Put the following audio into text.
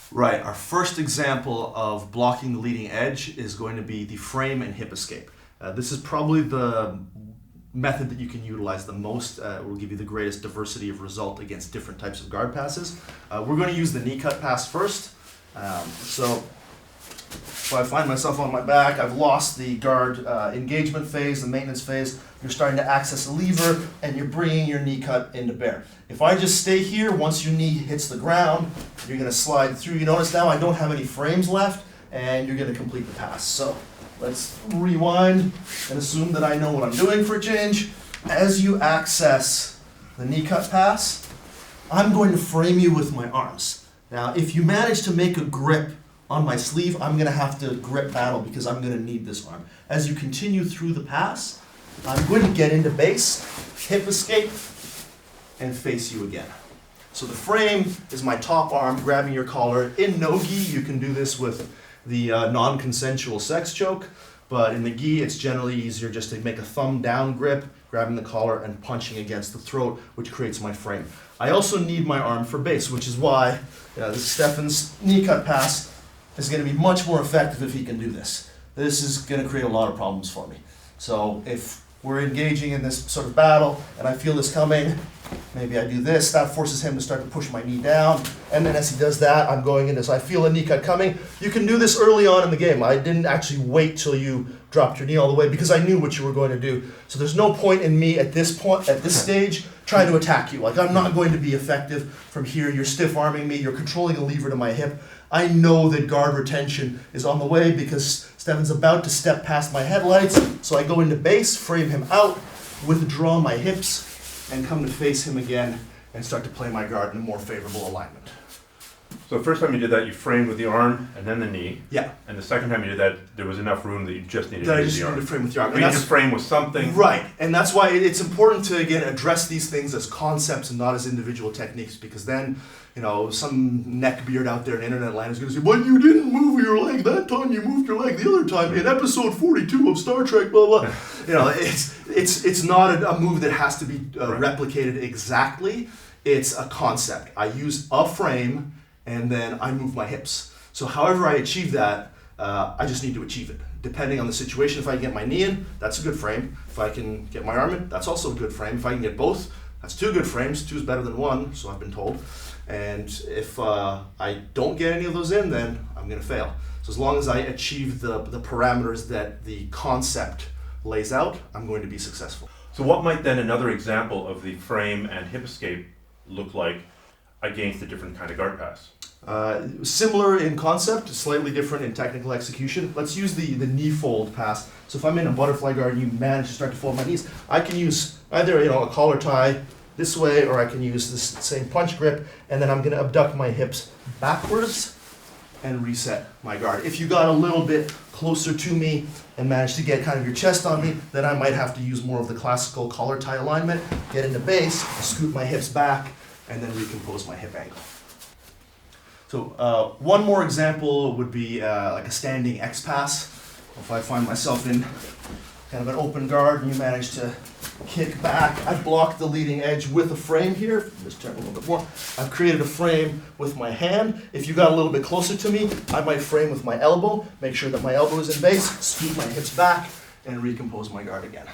Right, our first example of blocking the leading edge is going to be the frame and hip escape. This is probably the method that you can utilize the most. It will give you the greatest diversity of result against different types of guard passes. We're going to use the knee cut pass first. So if I find myself on my back, I've lost the guard engagement phase, the maintenance phase. You're starting to access a lever and you're bringing your knee cut into bear. If I just stay here, once your knee hits the ground, you're going to slide through. You notice now I don't have any frames left and you're going to complete the pass. So let's rewind and assume that I know what I'm doing for a change. As you access the knee cut pass, I'm going to frame you with my arms. Now, if you manage to make a grip on my sleeve, I'm going to have to grip battle because I'm going to need this arm. As you continue through the pass, I'm going to get into base, hip escape, and face you again. So the frame is my top arm grabbing your collar. In no-gi, you can do this with the non-consensual sex choke, but in the gi, it's generally easier just to make a thumb down grip, grabbing the collar and punching against the throat, which creates my frame. I also need my arm for base, which is why this Stephan's knee cut pass is going to be much more effective if he can do this. This is going to create a lot of problems for me. So if we're engaging in this sort of battle and I feel this coming, maybe I do this, that forces him to start to push my knee down, and then as he does that, I'm going into, so I feel a knee cut coming. You can do this early on in the game. I didn't actually wait till you dropped your knee all the way because I knew what you were going to do. So there's no point in me at this stage, trying to attack you. Like, I'm not going to be effective from here. You're stiff arming me, you're controlling a lever to my hip. I know that guard retention is on the way because Stephan's about to step past my headlights, so I go into base, frame him out, withdraw my hips, and come to face him again and start to play my guard in a more favorable alignment. So the first time you did that, you framed with the arm and then the knee. Yeah. And the second time you did that, there was enough room that you just needed That to I use just the needed arm. to frame with your arm. You just frame with something. Right, and that's why it's important to, again, address these things as concepts and not as individual techniques, because then, some neckbeard out there in internet land is going to say, but you didn't move your leg that time, you moved your leg the other time in episode 42 of Star Trek, blah, blah. It's not a move that has to be replicated exactly. It's a concept. I use a frame and then I move my hips. So however I achieve that, I just need to achieve it. Depending on the situation, if I can get my knee in, that's a good frame. If I can get my arm in, that's also a good frame. If I can get both, that's two good frames. Two is better than one, so I've been told. And if I don't get any of those in, then I'm going to fail. So as long as I achieve the parameters that the concept lays out, I'm going to be successful. So what might then another example of the frame and hip escape look like against a different kind of guard pass? Similar in concept, slightly different in technical execution. Let's use the knee fold pass. So if I'm in a butterfly guard and you manage to start to fold my knees, I can use either a collar tie this way, or I can use this same punch grip, and then I'm going to abduct my hips backwards and reset my guard. If you got a little bit closer to me and managed to get kind of your chest on me, then I might have to use more of the classical collar tie alignment, get into base, scoot my hips back, and then recompose my hip angle. So one more example would be like a standing X pass. If I find myself in kind of an open guard and you manage to kick back, I've blocked the leading edge with a frame here. Just turn a little bit more. I've created a frame with my hand. If you got a little bit closer to me, I might frame with my elbow, make sure that my elbow is in base, scoot my hips back, and recompose my guard again.